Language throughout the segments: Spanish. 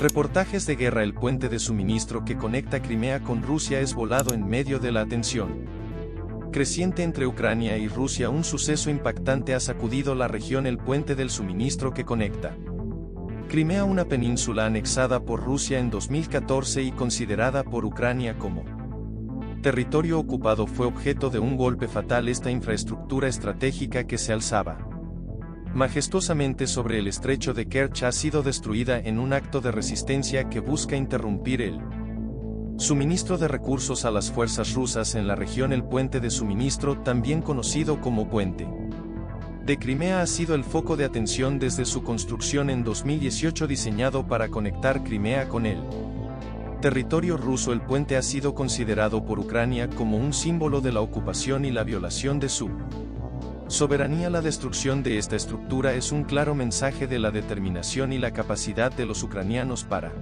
Reportajes de guerra. El puente de suministro que conecta Crimea con Rusia es volado en medio de la tensión creciente entre Ucrania y Rusia. Un suceso impactante ha sacudido la región. El puente del suministro que conecta Crimea, una península anexada por Rusia en 2014 y considerada por Ucrania como territorio ocupado, fue objeto de un golpe fatal. Esta infraestructura estratégica que se alzaba majestuosamente sobre el estrecho de Kerch ha sido destruida en un acto de resistencia que busca interrumpir el suministro de recursos a las fuerzas rusas en la región. El puente de suministro, también conocido como Puente de Crimea, ha sido el foco de atención desde su construcción en 2018. Diseñado para conectar Crimea con el territorio ruso, el puente ha sido considerado por Ucrania como un símbolo de la ocupación y la violación de su soberanía. La destrucción de esta estructura es un claro mensaje de la determinación y la capacidad de los ucranianos para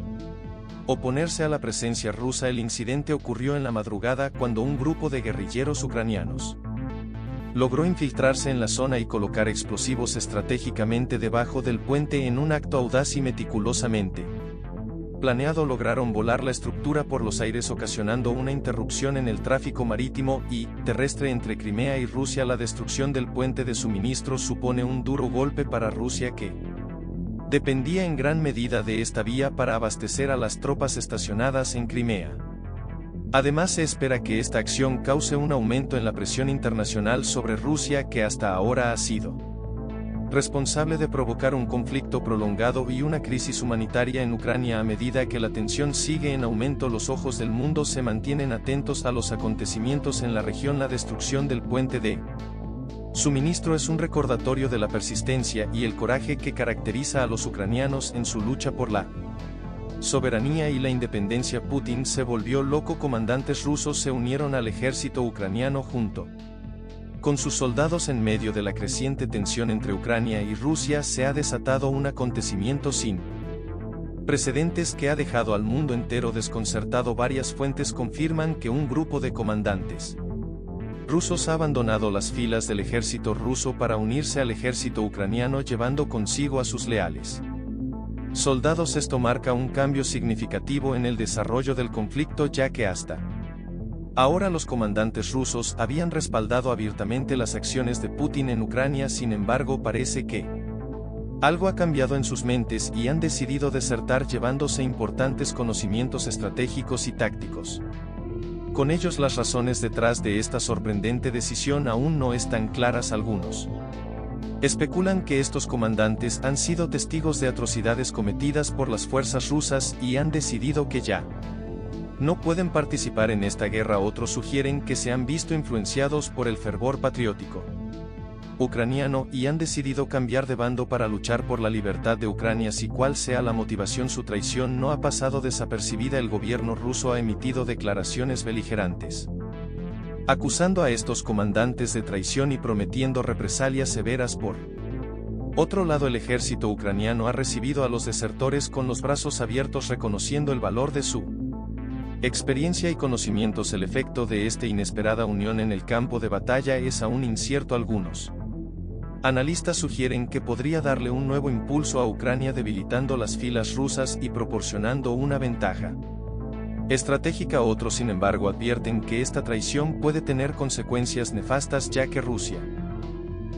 oponerse a la presencia rusa. El incidente ocurrió en la madrugada cuando un grupo de guerrilleros ucranianos logró infiltrarse en la zona y colocar explosivos estratégicamente debajo del puente. En un acto audaz y meticulosamente planeado, lograron volar la estructura por los aires, ocasionando una interrupción en el tráfico marítimo y terrestre entre Crimea y Rusia. La destrucción del puente de suministro supone un duro golpe para Rusia, que dependía en gran medida de esta vía para abastecer a las tropas estacionadas en Crimea. Además, se espera que esta acción cause un aumento en la presión internacional sobre Rusia, que hasta ahora ha sido responsable de provocar un conflicto prolongado y una crisis humanitaria en Ucrania. A medida que la tensión sigue en aumento, los ojos del mundo se mantienen atentos a los acontecimientos en la región. La destrucción del puente de suministro es un recordatorio de la persistencia y el coraje que caracteriza a los ucranianos en su lucha por la soberanía y la independencia. Putin se volvió loco. Comandantes rusos se unieron al ejército ucraniano junto con sus soldados. En medio de la creciente tensión entre Ucrania y Rusia, se ha desatado un acontecimiento sin precedentes que ha dejado al mundo entero desconcertado. Varias fuentes confirman que un grupo de comandantes rusos ha abandonado las filas del ejército ruso para unirse al ejército ucraniano, llevando consigo a sus leales soldados. Esto marca un cambio significativo en el desarrollo del conflicto, ya que hasta ahora los comandantes rusos habían respaldado abiertamente las acciones de Putin en Ucrania. Sin embargo, parece que algo ha cambiado en sus mentes y han decidido desertar, llevándose importantes conocimientos estratégicos y tácticos con ellos. Las razones detrás de esta sorprendente decisión aún no están claras. Algunos especulan que estos comandantes han sido testigos de atrocidades cometidas por las fuerzas rusas y han decidido que ya no pueden participar en esta guerra. Otros sugieren que se han visto influenciados por el fervor patriótico ucraniano y han decidido cambiar de bando para luchar por la libertad de Ucrania. Si cual sea la motivación, su traición no ha pasado desapercibida. El gobierno ruso ha emitido declaraciones beligerantes acusando a estos comandantes de traición y prometiendo represalias severas. Por otro lado, el ejército ucraniano ha recibido a los desertores con los brazos abiertos, reconociendo el valor de su experiencia y conocimientos. El efecto de esta inesperada unión en el campo de batalla es aún incierto. Algunos analistas sugieren que podría darle un nuevo impulso a Ucrania, debilitando las filas rusas y proporcionando una ventaja estratégica. Otros, sin embargo, advierten que esta traición puede tener consecuencias nefastas, ya que Rusia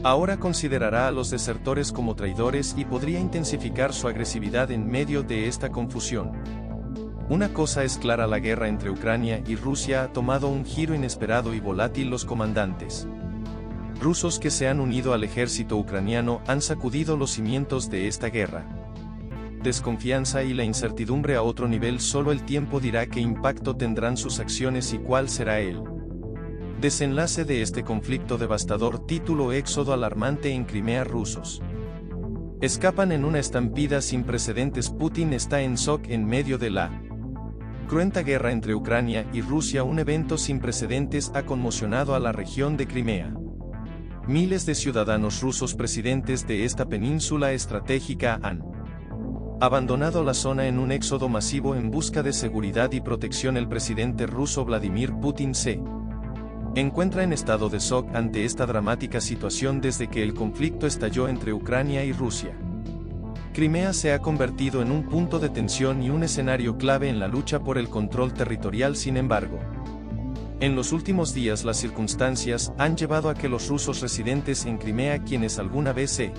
ahora considerará a los desertores como traidores y podría intensificar su agresividad en medio de esta confusión. Una cosa es clara: la guerra entre Ucrania y Rusia ha tomado un giro inesperado y volátil. Los comandantes rusos que se han unido al ejército ucraniano han sacudido los cimientos de esta guerra. Desconfianza y la incertidumbre a otro nivel. Solo el tiempo dirá qué impacto tendrán sus acciones y cuál será el desenlace de este conflicto devastador. Título: éxodo alarmante en Crimea. Rusos escapan en una estampida sin precedentes. Putin está en shock en medio de la cruenta guerra entre Ucrania y Rusia. Un evento sin precedentes ha conmocionado a la región de Crimea. Miles de ciudadanos rusos procedentes de esta península estratégica han abandonado la zona en un éxodo masivo en busca de seguridad y protección. El presidente ruso Vladimir Putin se encuentra en estado de shock ante esta dramática situación desde que el conflicto estalló entre Ucrania y Rusia. Crimea se ha convertido en un punto de tensión y un escenario clave en la lucha por el control territorial. Sin embargo, en los últimos días las circunstancias han llevado a que los rusos residentes en Crimea, quienes alguna vez se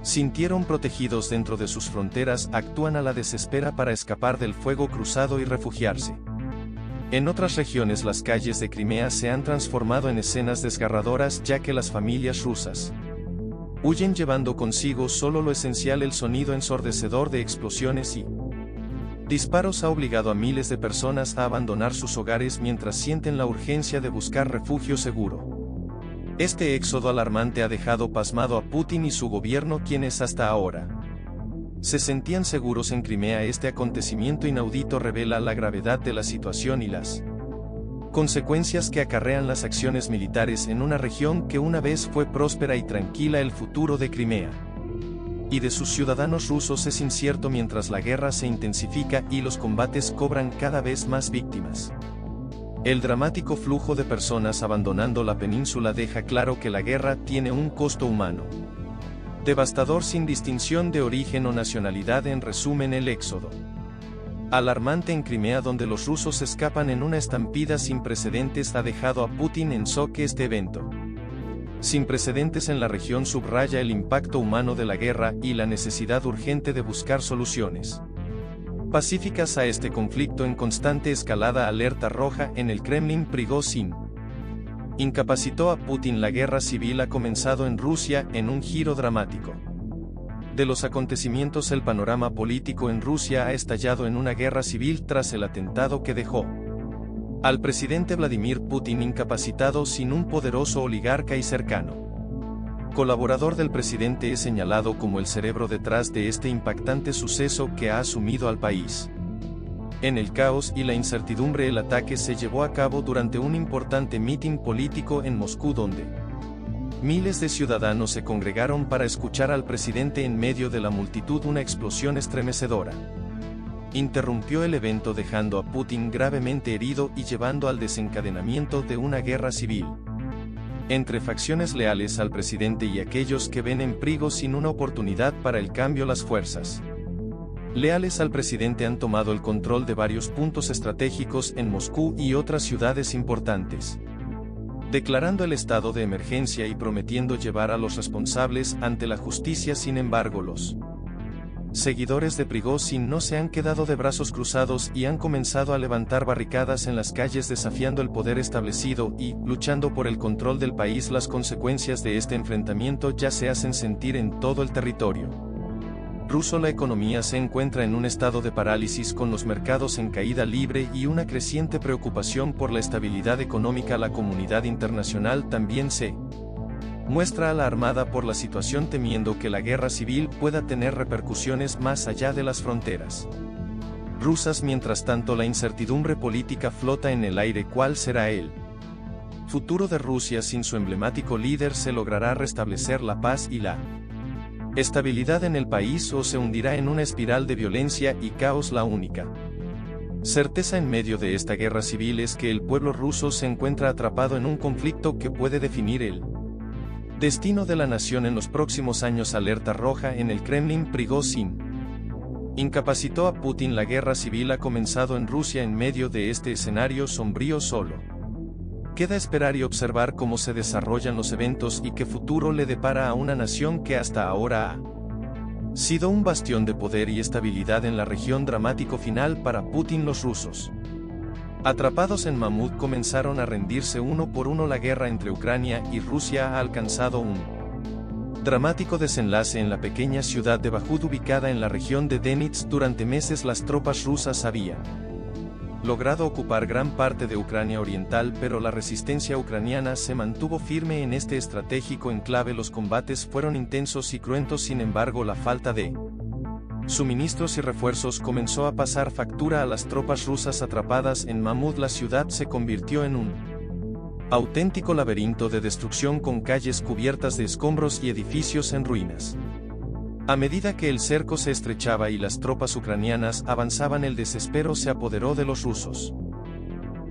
sintieron protegidos dentro de sus fronteras, actúan a la desespera para escapar del fuego cruzado y refugiarse. En otras regiones las calles de Crimea se han transformado en escenas desgarradoras, ya que las familias rusas huyen llevando consigo solo lo esencial. El sonido ensordecedor de explosiones y disparos ha obligado a miles de personas a abandonar sus hogares mientras sienten la urgencia de buscar refugio seguro. Este éxodo alarmante ha dejado pasmado a Putin y su gobierno, quienes hasta ahora se sentían seguros en Crimea. Este acontecimiento inaudito revela la gravedad de la situación y las consecuencias que acarrean las acciones militares en una región que una vez fue próspera y tranquila. El futuro de Crimea y de sus ciudadanos rusos es incierto mientras la guerra se intensifica y los combates cobran cada vez más víctimas. El dramático flujo de personas abandonando la península deja claro que la guerra tiene un costo humano devastador sin distinción de origen o nacionalidad. En resumen, el éxodo alarmante en Crimea, donde los rusos escapan en una estampida sin precedentes, ha dejado a Putin en shock. Este evento sin precedentes en la región subraya el impacto humano de la guerra y la necesidad urgente de buscar soluciones pacíficas a este conflicto en constante escalada. Alerta roja en el Kremlin. Prigozhin incapacitó a Putin. La guerra civil ha comenzado en Rusia en un giro dramático de los acontecimientos. El panorama político en Rusia ha estallado en una guerra civil tras el atentado que dejó al presidente Vladimir Putin incapacitado. Sin un poderoso oligarca y cercano colaborador del presidente es señalado como el cerebro detrás de este impactante suceso que ha asumido al país en el caos y la incertidumbre. El ataque se llevó a cabo durante un importante mitin político en Moscú, donde miles de ciudadanos se congregaron para escuchar al presidente. En medio de la multitud, una explosión estremecedora interrumpió el evento, dejando a Putin gravemente herido y llevando al desencadenamiento de una guerra civil entre facciones leales al presidente y aquellos que ven en Prigozhin una oportunidad para el cambio. Las fuerzas leales al presidente han tomado el control de varios puntos estratégicos en Moscú y otras ciudades importantes, declarando el estado de emergencia y prometiendo llevar a los responsables ante la justicia. Sin embargo, los seguidores de Prigozhin no se han quedado de brazos cruzados y han comenzado a levantar barricadas en las calles, desafiando el poder establecido y luchando por el control del país. Las consecuencias de este enfrentamiento ya se hacen sentir en todo el territorio ruso. La economía se encuentra en un estado de parálisis, con los mercados en caída libre y una creciente preocupación por la estabilidad económica. La comunidad internacional también se muestra alarmada por la situación, temiendo que la guerra civil pueda tener repercusiones más allá de las fronteras rusas. Mientras tanto, la incertidumbre política flota en el aire. ¿Cuál será el futuro de Rusia sin su emblemático líder? ¿Se logrará restablecer la paz y la estabilidad en el país, o se hundirá en una espiral de violencia y caos? La única certeza en medio de esta guerra civil es que el pueblo ruso se encuentra atrapado en un conflicto que puede definir el destino de la nación en los próximos años. Alerta roja en el Kremlin. Prigozhin incapacitó a Putin. La guerra civil ha comenzado en Rusia. En medio de este escenario sombrío, solo queda esperar y observar cómo se desarrollan los eventos y qué futuro le depara a una nación que hasta ahora ha sido un bastión de poder y estabilidad en la región. Dramático final para Putin. Los rusos, atrapados en Mamut, comenzaron a rendirse uno por uno. La guerra entre Ucrania y Rusia ha alcanzado un dramático desenlace en la pequeña ciudad de Bajud, ubicada en la región de Donetsk. Durante meses las tropas rusas habían logrado ocupar gran parte de Ucrania oriental, pero la resistencia ucraniana se mantuvo firme en este estratégico enclave. Los combates fueron intensos y cruentos. Sin embargo, la falta de suministros y refuerzos comenzó a pasar factura a las tropas rusas atrapadas en Mamut. La ciudad se convirtió en un auténtico laberinto de destrucción, con calles cubiertas de escombros y edificios en ruinas. A medida que el cerco se estrechaba y las tropas ucranianas avanzaban, el desespero se apoderó de los rusos.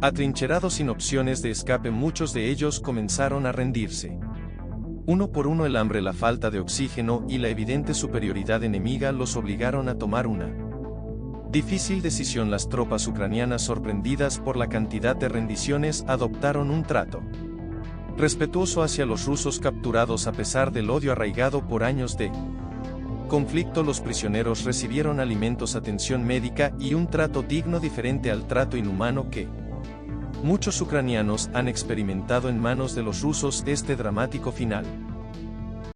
Atrincherados sin opciones de escape, muchos de ellos comenzaron a rendirse. Uno por uno el hambre, la falta de oxígeno y la evidente superioridad enemiga los obligaron a tomar una difícil decisión. Las tropas ucranianas, sorprendidas por la cantidad de rendiciones, adoptaron un trato respetuoso hacia los rusos capturados a pesar del odio arraigado por años de conflicto. Los prisioneros recibieron alimentos, atención médica y un trato digno, diferente al trato inhumano que muchos ucranianos han experimentado en manos de los rusos. Este dramático final